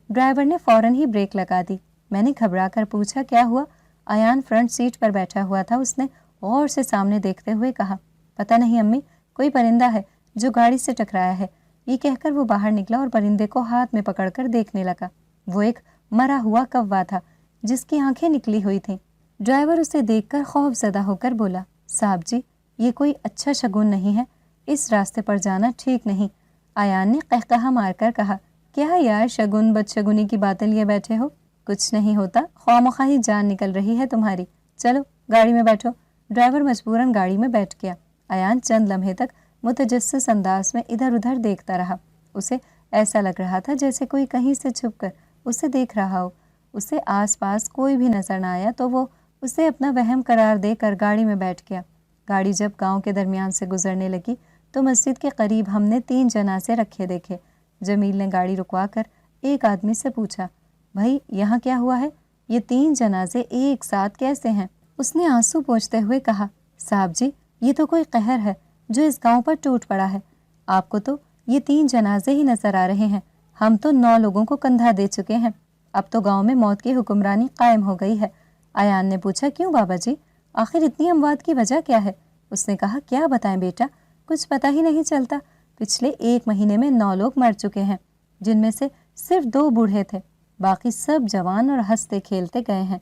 ڈرائیور نے فوراً ہی بریک لگا دی۔ میں نے گھبرا کر پوچھا کیا ہوا؟ ایان فرنٹ سیٹ پر بیٹھا ہوا تھا۔ اس نے غور سے سامنے دیکھتے ہوئے کہا، پتہ نہیں امی، کوئی پرندہ ہے جو گاڑی سے ٹکرایا ہے۔ یہ کہہ کر وہ باہر نکلا اور پرندے کو ہاتھ میں پکڑ کر دیکھنے لگا۔ وہ ایک مرا ہوا کوا تھا جس کی آنکھیں نکلی ہوئی تھیں۔ ڈرائیور اسے دیکھ کر خوف زدہ ہو کر بولا، صاحب جی، یہ کوئی اچھا شگون نہیں ہے، اس راستے پر جانا ٹھیک نہیں۔ ایان نے قہقہا مار کر کہا، کیا یار شگن بدشگونی کی باتیں لیے بیٹھے ہو؟ کچھ نہیں ہوتا، خواہ مخواہ ہی جان نکل رہی ہے تمہاری۔ چلو گاڑی میں بیٹھو۔ ڈرائیور مجبوراً گاڑی میں بیٹھ گیا۔ ایان چند لمحے تک متجسس انداز میں ادھر ادھر دیکھتا رہا۔ اسے ایسا لگ رہا تھا جیسے کوئی کہیں سے چھپ کر اسے دیکھ رہا ہو۔ اسے آس پاس کوئی بھی نظر نہ آیا تو وہ اسے اپنا وہم قرار دے کر گاڑی میں بیٹھ گیا۔ گاڑی جب گاؤں کے درمیان سے گزرنے لگی تو مسجد کے قریب ہم نے 3 جنازے رکھے دیکھے۔ جمیل نے گاڑی رکوا کر ایک آدمی سے پوچھا، بھائی یہاں کیا ہوا ہے؟ یہ 3 جنازے ایک ساتھ کیسے ہیں؟ اس نے آنسو پوچھتے ہوئے کہا، صاحب جی، یہ تو کوئی قہر ہے جو اس گاؤں پر ٹوٹ پڑا ہے۔ آپ کو تو یہ 3 جنازے ہی نظر آ رہے ہیں، ہم تو 9 لوگوں کو کندھا دے چکے ہیں۔ اب تو گاؤں میں موت کی حکمرانی قائم ہو گئی ہے۔ ایان نے پوچھا، کیوں بابا جی؟ آخر اتنی اموات کی وجہ کیا ہے؟ اس نے کہا، کیا بتائیں بیٹا، کچھ پتہ ہی نہیں چلتا۔ پچھلے 1 مہینے میں 9 لوگ مر چکے ہیں، جن میں سے صرف 2 بوڑھے تھے، باقی سب جوان اور ہنستے کھیلتے گئے ہیں۔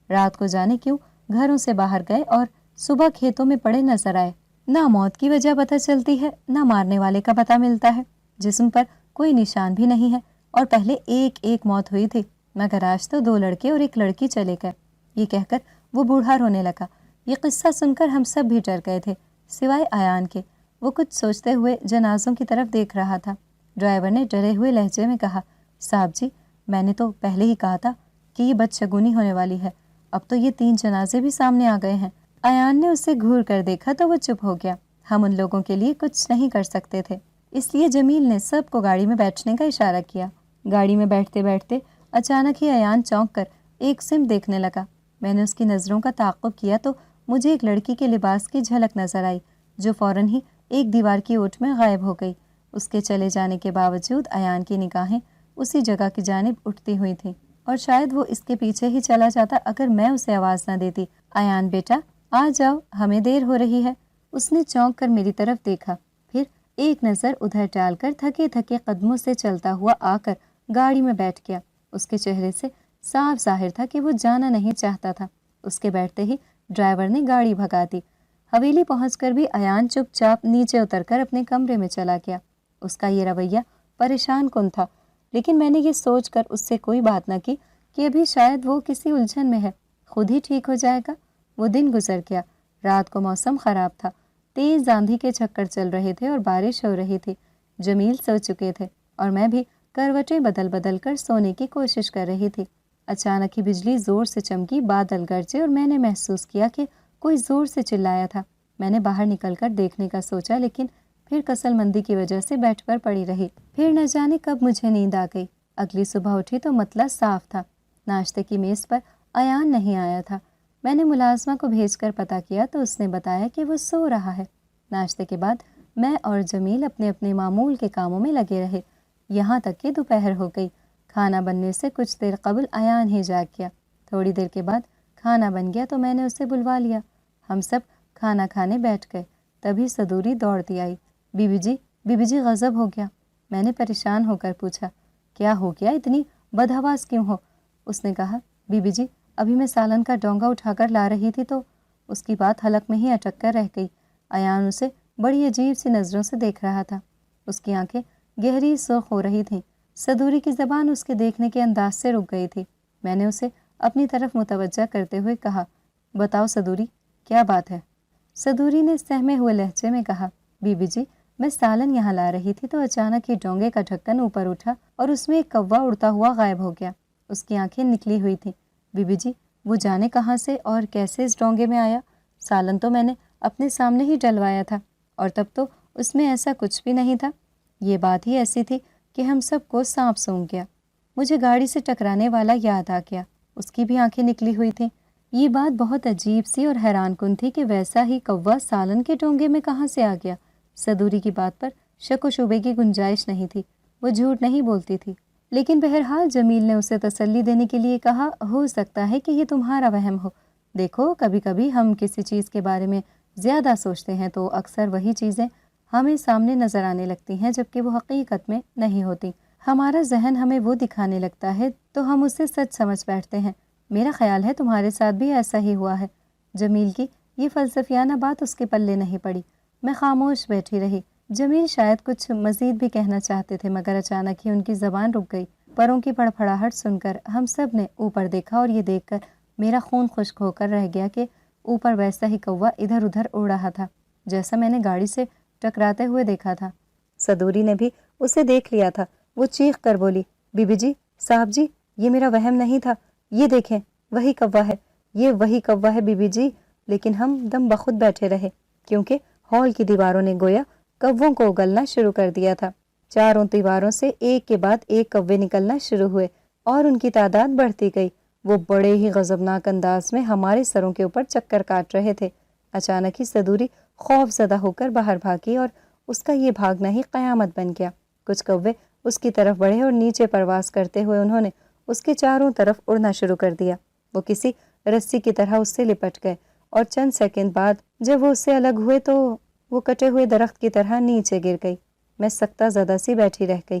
رات کو جانے کیوں گھروں سے باہر گئے اور صبح کھیتوں میں پڑے نظر آئے۔ نہ موت کی وجہ پتہ چلتی ہے، نہ مارنے والے کا پتہ ملتا ہے۔ جسم پر کوئی نشان بھی نہیں ہے، اور پہلے ایک موت ہوئی تھی، مگر آج تو 2 لڑکے اور 1 لڑکی چلے گئے۔ یہ کہہ کر وہ بوڑھا رونے لگا۔ یہ قصہ سن کر ہم سب بھی ڈر گئے تھے، سوائے ایان کے۔ وہ کچھ سوچتے ہوئے جنازوں کی طرف دیکھ رہا تھا۔ ڈرائیور نے ڈرے ہوئے لہجے میں کہا، صاحب جی، میں نے تو پہلے ہی کہا تھا کہ یہ بدشگونی ہونے والی ہے۔ اب تو یہ 3 جنازے بھی سامنے آ گئے ہیں۔ ایان نے اسے گھور کر دیکھا تو وہ چپ ہو گیا۔ ہم ان لوگوں کے لیے کچھ نہیں کر سکتے تھے، اس لیے جمیل نے سب کو گاڑی میں بیٹھنے کا اشارہ کیا۔ گاڑی میں بیٹھتے بیٹھتے اچانک ہی ایان چونک کر ایک سمت دیکھنے لگا۔ میں نے اس کی نظروں کا تعاقب کیا تو مجھے ایک لڑکی کے لباس کی جھلک نظر آئی، جو فوراً ہی ایک دیوار کی اوٹ میں غائب ہو گئی۔ اس کے چلے جانے کے باوجود ایان کی نگاہیں اسی جگہ کی جانب اٹھتی ہوئی تھیں، اور شاید وہ اس کے پیچھے ہی چلا جاتا اگر میں اسے آواز نہ دیتی۔ ایان بیٹا، آ جاؤ، ہمیں دیر ہو رہی ہے۔ اس نے چونک کر میری طرف دیکھا، پھر ایک نظر ادھر ڈال کر تھکے تھکے قدموں سے چلتا ہوا آ کر گاڑی میں بیٹھ گیا۔ اس کے چہرے سے صاف ظاہر تھا کہ وہ جانا نہیں چاہتا تھا۔ اس کے بیٹھتے ہی ڈرائیور نے گاڑی بھگا دی۔ حویلی پہنچ کر بھی ایان چپ چاپ نیچے اتر کر اپنے کمرے میں چلا گیا۔ اس کا یہ رویہ پریشان کن تھا، لیکن میں نے یہ سوچ کر اس سے کوئی بات نہ کی کہ ابھی شاید وہ کسی الجھن میں ہے، خود ہی ٹھیک ہو جائے گا۔ وہ دن گزر گیا۔ رات کو موسم خراب تھا، تیز آندھی کے چکر چل رہے تھے اور بارش ہو رہی تھی۔ جمیل سو چکے تھے اور میں بھی کروٹیں بدل بدل کر سونے کی کوشش کر رہی تھی۔ اچانک ہی بجلی زور سے چمکی، بادل گرجے اور میں نے محسوس کیا کہ کوئی زور سے چلایا تھا۔ میں نے باہر نکل کر دیکھنے کا سوچا، لیکن پھر کسل مندی کی وجہ سے بیٹھ پر پڑی رہی۔ پھر نہ جانے کب مجھے نیند آ گئی۔ اگلی صبح اٹھی تو مطلع صاف تھا، ناشتے کی میز پر ایان نہیں آیا تھا۔ میں نے ملازمہ کو بھیج کر پتہ کیا تو اس نے بتایا کہ وہ سو رہا ہے۔ ناشتے کے بعد میں اور جمیل اپنے اپنے معمول کے کاموں میں لگے رہے، یہاں تک کہ دوپہر ہو گئی۔ کھانا بننے سے کچھ دیر قبل ایان ہی جاگ گیا۔ تھوڑی دیر کے بعد کھانا بن گیا تو میں نے اسے بلوا لیا۔ ہم سب کھانا کھانے بیٹھ گئے۔ تبھی صدوری دوڑتی آئی۔ بی بی جی غضب ہو گیا۔ میں نے پریشان ہو کر پوچھا، کیا ہو گیا، اتنی بدحواس کیوں ہو؟ اس نے کہا، بی جی ابھی میں سالن کا ڈونگا اٹھا کر لا رہی تھی تو اس کی بات حلق میں ہی اٹک کر رہ گئی۔ ایان اسے بڑی عجیب سی نظروں سے دیکھ رہا تھا۔ اس کی آنکھیں گہری سرخ ہو رہی تھیں۔ صدوری کی زبان اس کے دیکھنے کے انداز سے رک گئی تھی۔ میں نے اسے اپنی طرف متوجہ کرتے ہوئے کہا، بتاؤ صدوری، کیا بات ہے؟ صدوری نے سہمے ہوئے لہجے میں کہا، بی جی میں سالن یہاں لا رہی تھی تو اچانک ہی ڈونگے کا ڈھکن اوپر اٹھا اور اس میں ایک کوا اڑتا ہوا غائب ہو گیا۔ اس کی آنکھیں نکلی ہوئی تھیں۔ بی جی وہ جانے کہاں سے اور کیسے اس ڈونگے میں آیا؟ سالن تو میں نے اپنے سامنے ہی ڈلوایا تھا اور تب تو اس میں ایسا کچھ بھی نہیں تھا۔ یہ بات ہی ایسی تھی کہ ہم سب کو سانپ سونگھ گیا۔ مجھے گاڑی سے ٹکرانے والا یاد آ گیا، اس کی بھی آنکھیں نکلی ہوئی تھیں۔ یہ بات بہت عجیب سی اور حیران کن تھی کہ ویسا ہی کوا سالن کے ڈونگے میں کہاں سے آ گیا۔ صدوری کی بات پر شک و شبے کی گنجائش نہیں تھی، وہ جھوٹ نہیں بولتی تھی۔ لیکن بہرحال جمیل نے اسے تسلی دینے کے لیے کہا، ہو سکتا ہے کہ یہ تمہارا وہم ہو۔ دیکھو کبھی کبھی ہم کسی چیز کے بارے میں زیادہ سوچتے ہیں تو اکثر وہی چیزیں ہمیں سامنے نظر آنے لگتی ہیں جبکہ وہ حقیقت میں نہیں ہوتی۔ ہمارا ذہن ہمیں وہ دکھانے لگتا ہے تو ہم اسے سچ سمجھ بیٹھتے ہیں۔ میرا خیال ہے تمہارے ساتھ بھی ایسا ہی ہوا ہے۔ جمیل کی یہ فلسفیانہ بات اس کے پلے نہیں پڑی۔ میں خاموش بیٹھی رہی۔ جمیل شاید کچھ مزید بھی کہنا چاہتے تھے مگر اچانک ہی ان کی زبان رک گئی۔ پروں کی پڑپڑاہٹ سن کر ہم سب نے اوپر دیکھا اور یہ دیکھ کر میرا خون خشک ہو کر رہ گیا کہ اوپر ویسا ہی کوا ادھر ادھر اڑ رہا تھا جیسا میں نے گاڑی سے ٹکراتے ہوئے دیکھا تھا۔ صدوری نے بھی اسے دیکھ لیا تھا۔ وہ چیخ کر بولی، بی جی صاحب جی یہ میرا وہم نہیں تھا، یہ دیکھیں وہی کوا ہے، یہ وہی کوا ہے بی جی۔ لیکن ہم دم بخود بیٹھے رہے کیونکہ ہال کی دیواروں نے گویا کووں کو اگلنا شروع کر دیا تھا۔ چاروں دیواروں سے ایک کے بعد ایک کوے نکلنا شروع ہوئے اور ان کی تعداد بڑھتی گئی۔ وہ بڑے ہی غضبناک انداز میں ہمارے سروں کے اوپر چکر کاٹ رہے تھے۔ اچانک ہی صدوری خوف زدہ ہو کر باہر بھاگی اور اس کا یہ بھاگنا ہی قیامت بن گیا۔ کچھ کوے اس کی طرف بڑھے اور نیچے پرواز کرتے ہوئے انہوں نے اس کے چاروں طرف اڑنا شروع کر دیا۔ وہ کسی رسی کی طرح اس سے لپٹ گئے اور چند سیکنڈ بعد جب وہ اس سے الگ ہوئے تو وہ کٹے ہوئے درخت کی طرح نیچے گر گئی۔ میں سکتہ زدہ سی بیٹھی رہ گئی۔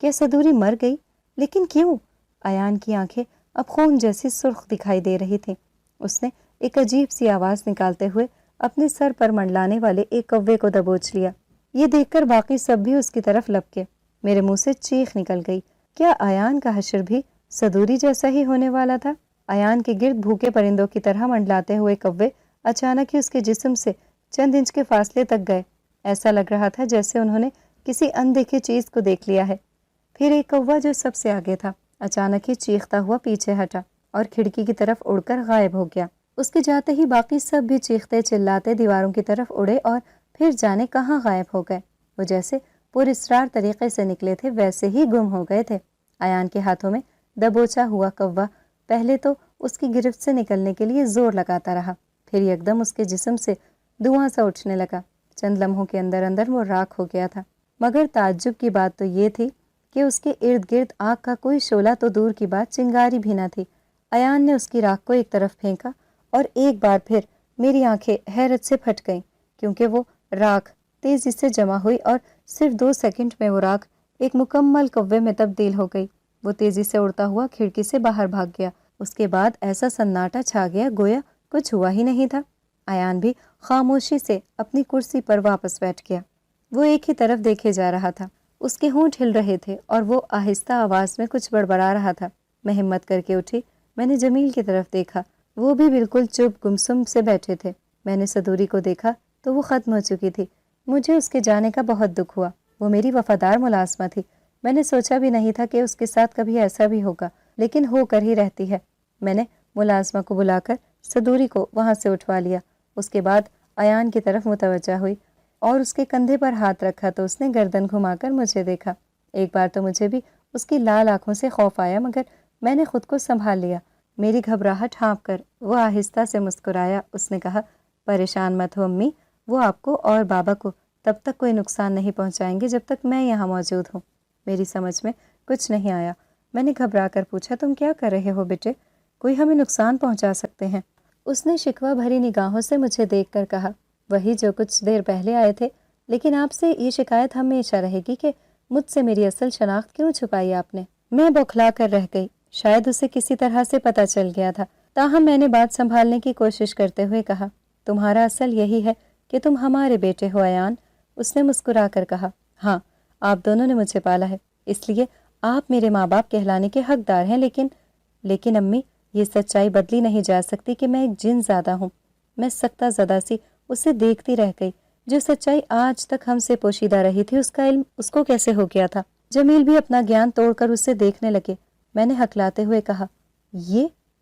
کیا صدوری مر گئی؟ لیکن کیوں؟ ایان کی آنکھیں اب خون جیسی سرخ دکھائی دے رہی تھیں۔ اس نے ایک عجیب سی آواز نکالتے ہوئے اپنے سر پر منڈلانے والے ایک کوے کو دبوچ لیا۔ یہ دیکھ کر باقی سب بھی اس کی طرف لپکے۔ میرے منہ سے چیخ نکل گئی۔ کیا ایان کا حشر بھی صدوری جیسا ہی ہونے والا تھا؟ ایان کے گرد بھوکے پرندوں کی طرح منڈلاتے ہوئے کوے اچانک ہی اس کے جسم سے چند انچ کے فاصلے تک گئے۔ ایسا لگ رہا تھا جیسے انہوں نے کسی اندیکھی چیز کو دیکھ لیا ہے۔ پھر ایک کوا جو سب سے آگے تھا اچانک ہی چیختا ہوا پیچھے ہٹا اور کھڑکی کی طرف اڑ کر غائب ہو گیا۔ اس کے جاتے ہی باقی سب بھی چیختے چلاتے دیواروں کی طرف اڑے اور پھر جانے کہاں غائب ہو گئے۔ وہ جیسے پر اسرار طریقے سے نکلے تھے ویسے ہی گم ہو گئے تھے۔ ایان کے ہاتھوں میں دبوچا ہوا کوا پہلے تو اس کی گرفت سے نکلنے کے لیے زور لگاتا رہا، پھر یکدم اس کے جسم سے دھواں سا اٹھنے لگا۔ چند لمحوں کے اندر اندر وہ راکھ ہو گیا تھا۔ مگر تعجب کی بات تو یہ تھی کہ اس کے ارد گرد آگ کا کوئی شعلہ تو دور کی بات چنگاری بھی نہ تھی۔ ایان نے اس کی راکھ کو ایک طرف پھینکا اور ایک بار پھر میری آنکھیں حیرت سے پھٹ گئیں کیونکہ وہ راکھ تیزی سے جمع ہوئی اور صرف 2 سیکنڈ میں وہ راکھ ایک مکمل کوے میں تبدیل ہو گئی۔ وہ تیزی سے اڑتا ہوا کھڑکی سے باہر بھاگ گیا۔ اس کے بعد ایسا سناٹا چھا گیا گویا کچھ ہوا ہی نہیں تھا۔ ایان بھی خاموشی سے اپنی کرسی پر واپس بیٹھ گیا۔ وہ ایک ہی طرف دیکھے جا رہا تھا۔ اس کے ہونٹ ہل رہے تھے اور وہ آہستہ آواز میں کچھ بڑبڑا رہا تھا۔ میں ہمت کر کے اٹھی۔ میں نے جمیل کی طرف دیکھا، وہ بھی بالکل چپ گمسم سے بیٹھے تھے۔ میں نے صدوری کو دیکھا تو وہ ختم ہو چکی تھی۔ مجھے اس کے جانے کا بہت دکھ ہوا۔ وہ میری وفادار ملازمہ تھی۔ میں نے سوچا بھی نہیں تھا کہ اس کے ساتھ کبھی ایسا بھی ہوگا، لیکن ہو کر ہی رہتی ہے۔ میں نے ملازمہ کو بلا کر صدوری کو وہاں سے اٹھوا لیا۔ اس کے بعد ایان کی طرف متوجہ ہوئی اور اس کے کندھے پر ہاتھ رکھا تو اس نے گردن گھما کر مجھے دیکھا۔ ایک بار تو مجھے بھی اس کی لال آنکھوں سے خوف آیا مگر میں نے خود کو سنبھال لیا۔ میری گھبراہٹ ڈھانپ کر وہ آہستہ سے مسکرایا۔ اس نے کہا، پریشان مت ہو امی، وہ آپ کو اور بابا کو تب تک کوئی نقصان نہیں پہنچائیں گے جب تک میں یہاں موجود ہوں۔ میری سمجھ میں کچھ نہیں آیا۔ میں نے گھبرا کر پوچھا، تم کیا کر رہے ہو بیٹے؟ کوئی ہمیں نقصان پہنچا سکتے ہیں؟ اس نے شکوہ بھری نگاہوں سے مجھے دیکھ کر کہا، وہی جو کچھ دیر پہلے آئے تھے، لیکن آپ سے یہ شکایت ہمیشہ رہے گی کہ مجھ سے میری اصل شناخت کیوں چھپائی آپ نے؟ میں بوکھلا کر رہ گئی۔ شاید اسے کسی طرح سے پتہ چل گیا تھا، تاہم میں نے بات سنبھالنے کی کوشش کرتے ہوئے کہا، تمہارا اصل یہی ہے کہ تم ہمارے بیٹے ہو ایان۔ اس نے مسکرا کر کہا، ہاں، آپ دونوں نے مجھے پالا ہے، اس لیے آپ میرے ماں باپ کہلانے کے حقدار ہیں، لیکن امی، یہ سچائی بدلی نہیں جا سکتی کہ میں ایک جن زادہ ہوں۔ میں سکتہ زدہ سی اسے دیکھتی رہ گئی۔ جو سچائی آج تک ہم سے پوشیدہ رہی تھی، اس کا علم اس کو کیسے ہو گیا تھا؟ جمیل بھی اپنا گیان توڑ کر اسے دیکھنے لگے۔ میں نے ہکلاتے ہوئے کہا،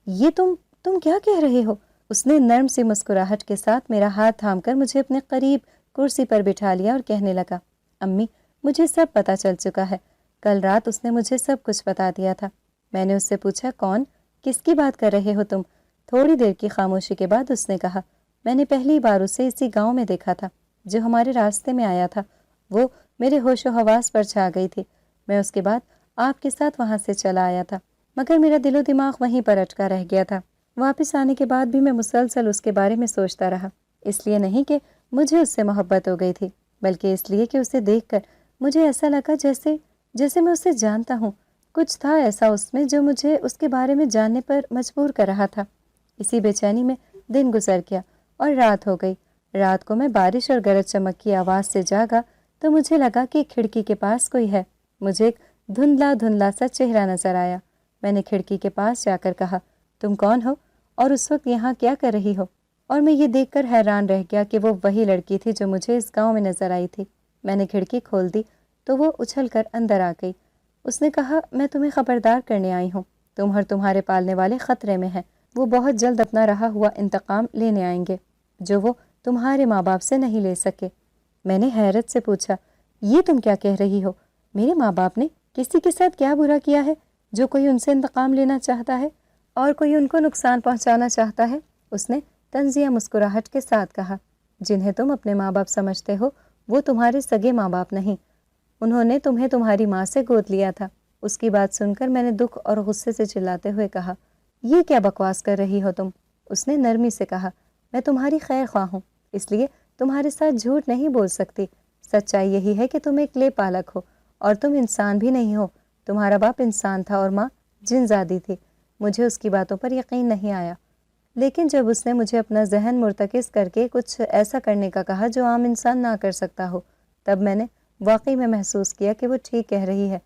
یہ تم کیا کہہ رہے ہو؟ اس نے نرم سی مسکراہٹ کے ساتھ میرا ہاتھ تھام کر مجھے اپنے قریب کرسی پر بٹھا لیا اور کہنے لگا، امی، مجھے سب پتہ چل چکا ہے۔ کل رات اس نے مجھے سب کچھ بتا دیا تھا۔ میں نے اس سے پوچھا، کون؟ کس کی بات کر رہے ہو تم؟ تھوڑی دیر کی خاموشی کے بعد اس نے کہا، میں نے پہلی بار اسے اسی گاؤں میں دیکھا تھا جو ہمارے راستے میں آیا تھا۔ وہ میرے ہوش و حواس پر چھا گئی تھی۔ میں اس کے بعد آپ کے ساتھ وہاں سے چلا آیا تھا، مگر میرا دل و دماغ وہیں پر اٹکا رہ گیا تھا۔ واپس آنے کے بعد بھی میں مسلسل اس کے بارے میں سوچتا رہا، اس لیے نہیں کہ مجھے اس سے محبت ہو گئی تھی، بلکہ اس لیے کہ اسے دیکھ کر مجھے ایسا لگا جیسے میں اسے جانتا ہوں۔ کچھ تھا ایسا اس میں جو مجھے اس کے بارے میں جاننے پر مجبور کر رہا تھا۔ اسی بے چینی میں دن گزر گیا اور رات ہو گئی۔ رات کو میں بارش اور گرج چمک کی آواز سے جاگا تو مجھے لگا کہ کھڑکی کے پاس کوئی ہے۔ مجھے ایک دھندلا سا چہرہ نظر آیا۔ میں نے کھڑکی کے پاس جا کر کہا، تم کون ہو اور اس وقت یہاں کیا کر رہی ہو؟ اور میں یہ دیکھ کر حیران رہ گیا کہ وہ وہی لڑکی تھی جو مجھے اس گاؤں میں نظر آئی تھی۔ میں نے کھڑکی کھول دی تو وہ اچھل کر اندر آ گئی۔ اس نے کہا، میں تمہیں خبردار کرنے آئی ہوں، تم اور تمہارے پالنے والے خطرے میں ہیں۔ وہ بہت جلد اپنا رہا ہوا انتقام لینے آئیں گے جو وہ تمہارے ماں باپ سے نہیں لے سکے۔ میں نے حیرت سے پوچھا، یہ تم کیا کہہ رہی ہو؟ میرے ماں باپ نے کسی کے ساتھ کیا برا کیا ہے جو کوئی ان سے انتقام لینا چاہتا ہے اور کوئی ان کو نقصان پہنچانا چاہتا ہے؟ اس نے طنزیہ مسکراہٹ کے ساتھ کہا، جنہیں تم اپنے ماں باپ سمجھتے ہو وہ تمہارے سگے ماں باپ نہیں۔ انہوں نے تمہیں تمہاری ماں سے گود لیا تھا۔ اس کی بات سن کر میں نے دکھ اور غصے سے چلاتے ہوئے کہا، یہ کیا بکواس کر رہی ہو تم؟ اس نے نرمی سے کہا، میں تمہاری خیر خواہ ہوں، اس لیے تمہارے ساتھ جھوٹ نہیں بول سکتی۔ سچائی یہی ہے کہ تم ایک لے پالک ہو اور تم انسان بھی نہیں ہو۔ تمہارا باپ انسان تھا اور ماں جن زادی تھی۔ مجھے اس کی باتوں پر یقین نہیں آیا، لیکن جب اس نے مجھے اپنا ذہن مرتکز کر کے کچھ ایسا کرنے کا کہا جو عام انسان نہ کر سکتا ہو، تب میں نے واقعی میں محسوس کیا کہ وہ ٹھیک کہہ رہی ہے۔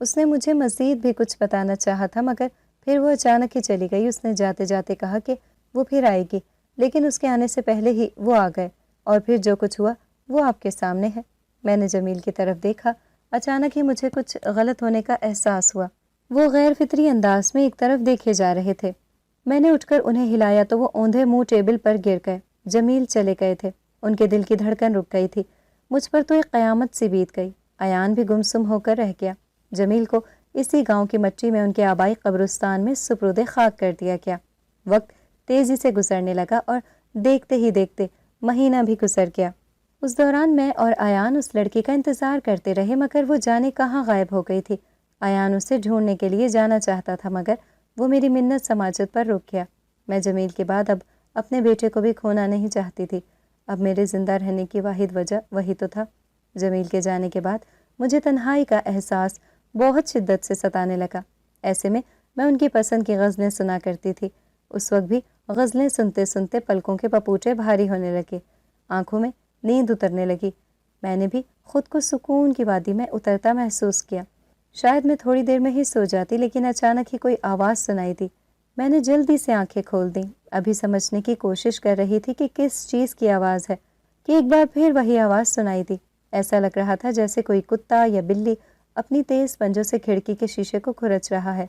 اس نے مجھے مزید بھی کچھ بتانا چاہا تھا، مگر پھر وہ اچانک ہی چلی گئی۔ اس نے جاتے جاتے کہا کہ وہ پھر آئے گی، لیکن اس کے آنے سے پہلے ہی وہ آ گئے، اور پھر جو کچھ ہوا وہ آپ کے سامنے ہے۔ میں نے جمیل کی طرف دیکھا۔ اچانک ہی مجھے کچھ غلط ہونے کا احساس ہوا۔ وہ غیر فطری انداز میں ایک طرف دیکھے جا رہے تھے۔ میں نے اٹھ کر انہیں ہلایا تو وہ اوندھے منہ ٹیبل پر گر گئے۔ جمیل چلے گئے تھے، ان کے دل کی دھڑکن رک گئی تھی۔ مجھ پر تو ایک قیامت سی بیت گئی۔ ایان بھی گمسم ہو کر رہ گیا۔ جمیل کو اسی گاؤں کی مٹی میں ان کے آبائی قبرستان میں سپرد خاک کر دیا گیا۔ وقت تیزی سے گزرنے لگا اور دیکھتے ہی دیکھتے مہینہ بھی گزر گیا۔ اس دوران میں اور ایان اس لڑکی کا انتظار کرتے رہے، مگر وہ جانے کہاں غائب ہو گئی تھی۔ ایان اسے ڈھونڈنے کے لیے جانا چاہتا تھا، مگر وہ میری منت سماجت پر رک گیا۔ میں جمیل کے بعد اب اپنے بیٹے کو بھی کھونا نہیں چاہتی تھی۔ اب میرے زندہ رہنے کی واحد وجہ وہی تو تھا۔ جمیل کے جانے کے بعد مجھے تنہائی کا احساس بہت شدت سے ستانے لگا۔ ایسے میں ان کی پسند کی غزلیں سنا کرتی تھی۔ اس وقت بھی غزلیں سنتے سنتے پلکوں کے پپوٹے بھاری ہونے لگے، آنکھوں میں نیند اترنے لگی۔ میں نے بھی خود کو سکون کی وادی میں اترتا محسوس کیا۔ شاید میں تھوڑی دیر میں ہی سو جاتی، لیکن اچانک ہی کوئی آواز سنائی دی۔ میں نے جلدی سے آنکھیں کھول دیں، ابھی سمجھنے کی کوشش کر رہی تھی کہ کس چیز کی آواز ہے کہ ایک بار پھر وہی آواز سنائی دی۔ ایسا لگ رہا تھا جیسے کوئی کتا یا بلی اپنی تیز پنجوں سے کھڑکی کے شیشے کو کھرچ رہا ہے۔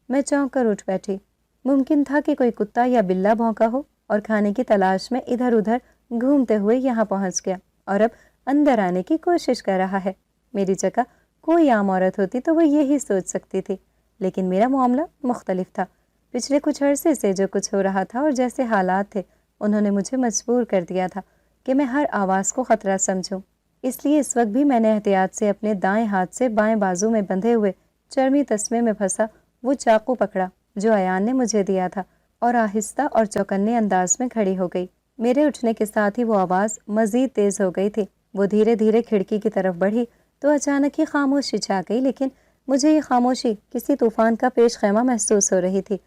میں چونک کر اٹھ بیٹھی۔ ممکن تھا کہ کوئی کتا یا بلہ بھونکا ہو اور کھانے کی تلاش میں ادھر ادھر گھومتے ہوئے یہاں پہنچ گیا اور اب اندر آنے کی کوشش کر رہا ہے۔ میری جگہ کوئی عام عورت ہوتی تو وہ یہی سوچ سکتی تھی، لیکن میرا معاملہ مختلف تھا۔ پچھلے کچھ عرصے سے جو کچھ ہو رہا تھا اور جیسے حالات تھے، انہوں نے مجھے مجبور کر دیا تھا کہ میں ہر آواز کو خطرہ سمجھوں۔ اس لیے اس وقت بھی میں نے احتیاط سے اپنے دائیں ہاتھ سے بائیں بازو میں بندھے ہوئے چرمی تسمے میں پھنسا وہ چاقو پکڑا جو ایان نے مجھے دیا تھا، اور آہستہ اور چوکنے انداز میں کھڑی ہو گئی۔ میرے اٹھنے کے ساتھ ہی وہ آواز مزید تیز ہو گئی تھی۔ وہ دھیرے دھیرے کھڑکی کی طرف بڑھی تو اچانک ہی خاموشی چھا گئی، لیکن مجھے یہ خاموشی کسی طوفان کا پیش خیمہ محسوس ہو رہی تھی۔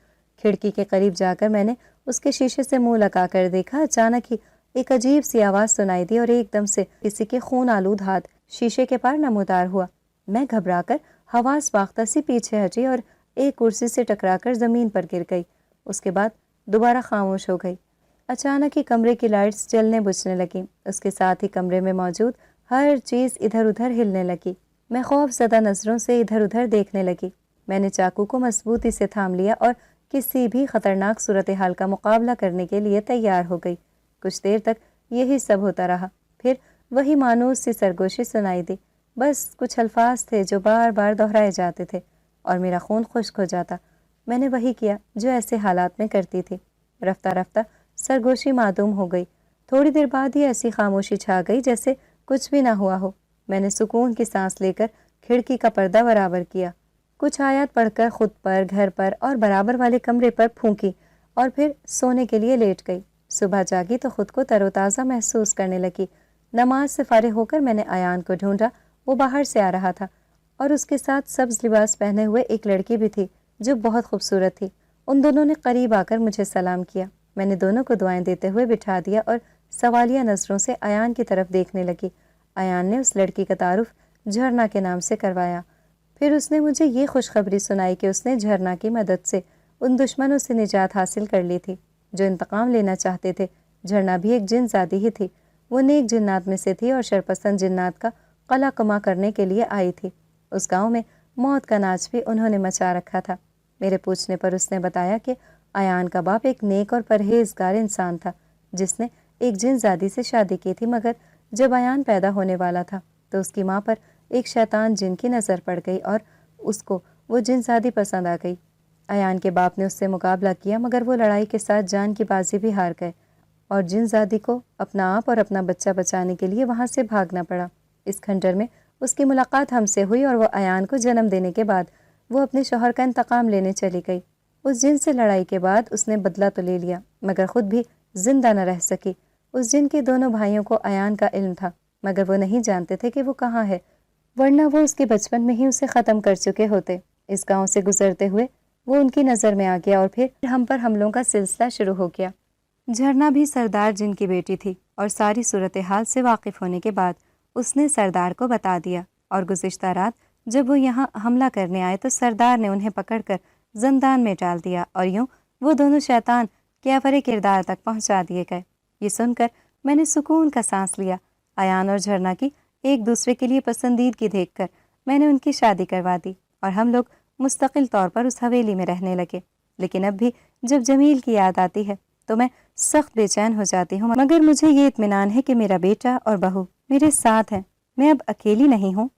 کھڑکی کے قریب جا کر میں نے اس کے شیشے سے منہ لگا کر دیکھا۔ اچانک ہی ایک عجیب سی آواز سنائی دی اور ایک دم سے کسی کے خون آلود ہاتھ شیشے کے پار نمودار ہوا۔ میں گھبرا کر حواس باختہ سی پیچھے ہٹی اور ایک کرسی سے ٹکرا کر زمین پر گر گئی۔ اس کے بعد دوبارہ خاموش ہو گئی۔ اچانک ہی کمرے کی لائٹس جلنے بجھنے لگیں، اس کے ساتھ ہی کمرے میں موجود ہر چیز ادھر ادھر ہلنے لگی۔ میں خوف زدہ نظروں سے ادھر ادھر دیکھنے لگی۔ میں نے چاقو کو مضبوطی سے تھام لیا اور کسی بھی خطرناک صورتحال کا مقابلہ کرنے کے لیے تیار ہو گئی۔ کچھ دیر تک یہی سب ہوتا رہا، پھر وہی مانوس سی سرگوشی سنائی دی۔ بس کچھ الفاظ تھے جو بار بار دہرائے جاتے تھے اور میرا خون خشک ہو جاتا۔ میں نے وہی کیا جو ایسے حالات میں کرتی تھی۔ رفتہ رفتہ سرگوشی معدوم ہو گئی۔ تھوڑی دیر بعد ہی ایسی خاموشی چھا گئی جیسے کچھ بھی نہ ہوا ہو۔ میں نے سکون کی سانس لے کر کھڑکی کا پردہ برابر کیا، کچھ آیات پڑھ کر خود پر، گھر پر اور برابر والے کمرے پر پھونکی اور پھر سونے کے لیے لیٹ گئی۔ صبح جاگی تو خود کو تر و تازہ محسوس کرنے لگی۔ نماز سے فارغ ہو کر میں نے ایان کو ڈھونڈا۔ وہ باہر سے آ رہا تھا اور اس کے ساتھ سبز لباس پہنے ہوئے ایک لڑکی بھی تھی جو بہت خوبصورت تھی۔ ان دونوں نے قریب آ کر مجھے سلام کیا۔ میں نے دونوں کو دعائیں دیتے ہوئے بٹھا دیا اور سوالیہ نظروں سے ایان کی طرف دیکھنے لگی۔ ایان نے اس لڑکی کا تعارف جھرنا کے نام سے کروایا۔ پھر اس نے مجھے یہ خوشخبری سنائی کہ اس نے جھرنا کی مدد سے ان دشمنوں سے نجات حاصل کر لی تھی جو انتقام لینا چاہتے تھے۔ جھرنا بھی ایک جن زادی ہی تھی۔ وہ نیک جنات میں سے تھی اور شرپسند جنات کا قلع کما کرنے کے لیے آئی تھی۔ اس گاؤں میں موت کا ناچ بھی انہوں نے مچا رکھا تھا۔ میرے پوچھنے پر اس نے بتایا کہ ایان کا باپ ایک نیک اور پرہیزگار انسان تھا جس نے ایک جن زادی سے شادی کی تھی، مگر جب ایان پیدا ہونے والا تھا تو اس کی ماں پر ایک شیطان جن کی نظر پڑ گئی اور اس کو وہ جن زادی پسند آ گئی۔ ایان کے باپ نے اس سے مقابلہ کیا مگر وہ لڑائی کے ساتھ جان کی بازی بھی ہار گئے اور جن زادی کو اپنا آپ اور اپنا بچہ بچانے کے لیے وہاں سے بھاگنا پڑا۔ اس کھنڈر میں اس کی ملاقات ہم سے ہوئی اور وہ ایان کو جنم دینے کے بعد وہ اپنے شوہر کا انتقام لینے چلی گئی۔ اس جن سے لڑائی کے بعد اس نے بدلہ تو لے لیا مگر خود بھی زندہ نہ رہ سکی۔ اس جن کے دونوں بھائیوں کو ایان کا علم تھا مگر وہ نہیں جانتے تھے کہ وہ کہاں ہے، ورنہ وہ اس کے بچپن میں ہی اسے ختم کر چکے ہوتے۔ اس گاؤں سے گزرتے ہوئے وہ ان کی نظر میں آ گیا اور پھر ہم پر حملوں کا سلسلہ شروع ہو گیا۔ جھرنا بھی سردار جن کی بیٹی تھی اور ساری صورتحال سے واقف ہونے کے بعد اس نے سردار کو بتا دیا، اور گزشتہ رات جب وہ یہاں حملہ کرنے آئے تو سردار نے انہیں پکڑ کر زندان میں ڈال دیا اور یوں وہ دونوں شیطان کیفر کردار تک پہنچا دیے گئے۔ یہ سن کر میں نے سکون کا سانس لیا۔ ایان اور جھرنا کی ایک دوسرے کے لیے پسندیدگی دیکھ کر میں نے ان کی شادی کروا دی اور ہم لوگ مستقل طور پر اس حویلی میں رہنے لگے۔ لیکن اب بھی جب جمیل کی یاد آتی ہے تو میں سخت بے چین ہو جاتی ہوں، مگر مجھے یہ اطمینان ہے کہ میرا بیٹا اور بہو میرے ساتھ ہیں، میں اب اکیلی نہیں ہوں۔